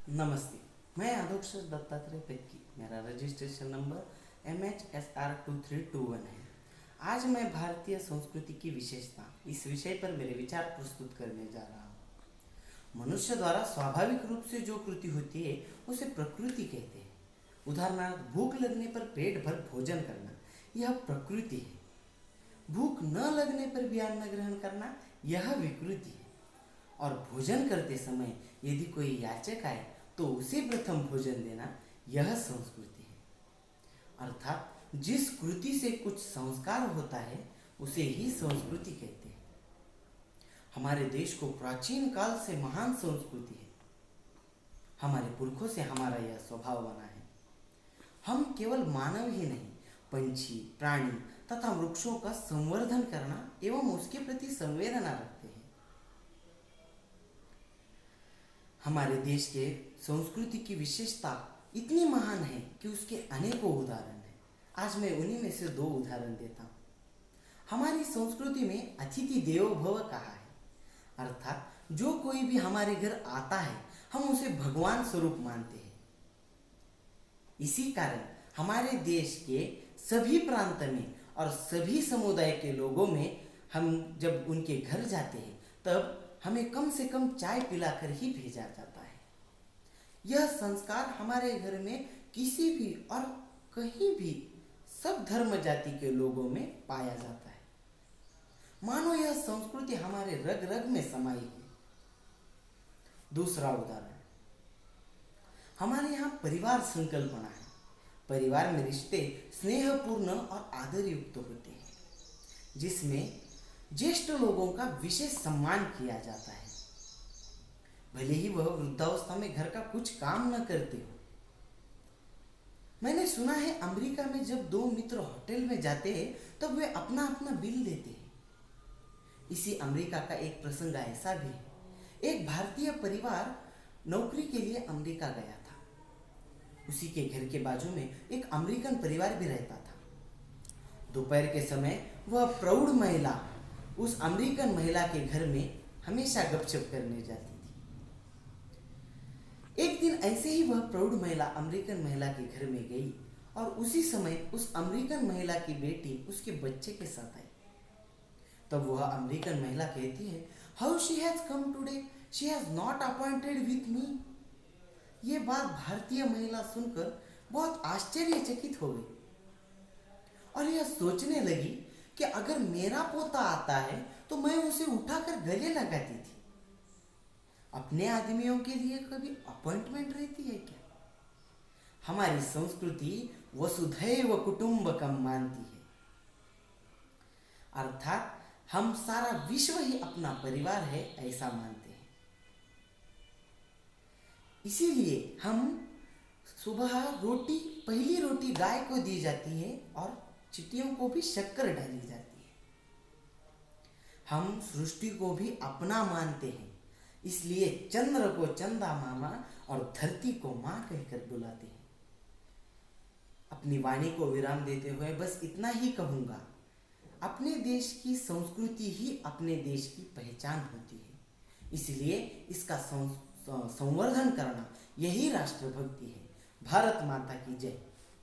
नमस्ते। मैं आदर्श दत्तात्रेय पेक्की। मेरा रजिस्ट्रेशन नंबर MHSR2321 है। आज मैं भारतीय संस्कृति की विशेषता इस विषय पर मेरे विचार प्रस्तुत करने जा रहा हूँ। मनुष्य द्वारा स्वाभाविक रूप से जो कृति होती है उसे प्रकृति कहते हैं। उदाहरणार्थ, भूख लगने पर पेट भर भोजन करना, यह प्रकृति है। भूख न लगने पर भी अन्न ग्रहण करना, यह विकृति है। और भोजन करते समय यदि कोई याचक आए तो उसे प्रथम भोजन देना, यह संस्कृति है। अर्थात जिस कृति से कुछ संस्कार होता है उसे ही संस्कृति कहते हैं। हमारे देश को प्राचीन काल से महान संस्कृति है। हमारे पुरखों से हमारा यह स्वभाव बना है। हम केवल मानव ही नहीं, पंछी, प्राणी तथा वृक्षों का संवर्धन करना एवं उसके प्रति संवेदना रखते हैं। हमारे देश के संस्कृति की विशेषता इतनी महान है कि उसके अनेकों उदाहरण हैं। आज मैं उन्हीं में से 2 उदाहरण देता हूँ। हमारी संस्कृति में अतिथि देवो भव कहा है, अर्थात जो कोई भी हमारे घर आता है हम उसे भगवान स्वरूप मानते हैं। इसी कारण हमारे देश के सभी प्रांत में और सभी समुदाय के लोगों में हम जब उनके घर जाते हैं तब हमें कम से कम चाय पिलाकर ही भेजा जाता है। यह संस्कार हमारे घर में किसी भी और कहीं भी सब धर्म जाति के लोगों में पाया जाता है। मानो यह संस्कृति हमारे रग रग में समाई है। दूसरा उदाहरण, हमारे यहाँ परिवार संकल्पना है। परिवार में रिश्ते स्नेहपूर्ण और आदरयुक्त होते हैं, जिसमें ज्येष्ठ लोगों का विशेष सम्मान किया जाता है, भले ही वह वृद्धावस्था में घर का कुछ काम न करते हो। मैंने सुना है अमेरिका में जब 2 मित्र होटल में जाते हैं तब वे अपना अपना बिल देते हैं। इसी अमेरिका का एक प्रसंग ऐसा भी है। एक भारतीय परिवार नौकरी के लिए अमेरिका गया था। उसी के घर के बाजू में एक अमेरिकन परिवार भी रहता था। दोपहर के समय वह प्रौढ़ महिला उस अमेरिकन महिला के घर में हमेशा गपशप करने जाती थी। एक दिन ऐसे ही वह प्रौढ़ महिला अमेरिकन महिला के घर में गई और उसी समय उस अमेरिकन महिला की बेटी उसके बच्चे के साथ आई। तब वह अमेरिकन महिला कहती है, how she has come today, she has not appointed with me. ये बात भारतीय महिला सुनकर बहुत आश्चर्यचकित हो गई और यह सोचने लगी कि अगर मेरा पोता आता है तो मैं उसे उठाकर गले लगाती थी। अपने आदमियों के लिए कभी अपॉइंटमेंट रहती है क्या? हमारी संस्कृति वसुधैव कुटुंबकम मानती है, अर्थात हम सारा विश्व ही अपना परिवार है ऐसा मानते हैं। इसीलिए हम सुबह पहली रोटी गाय को दी जाती है और चींटियों को भी शक्कर डाली जाती है। हम सृष्टि को भी अपना मानते हैं, इसलिए चंद्र को चंदा मामा और धरती को माँ कहकर बुलाते हैं। अपनी वाणी को विराम देते हुए बस इतना ही कहूँगा, अपने देश की संस्कृति ही अपने देश की पहचान होती है, इसलिए इसका संवर्धन करना यही राष्ट्रभक्ति है। भारत माता की जय।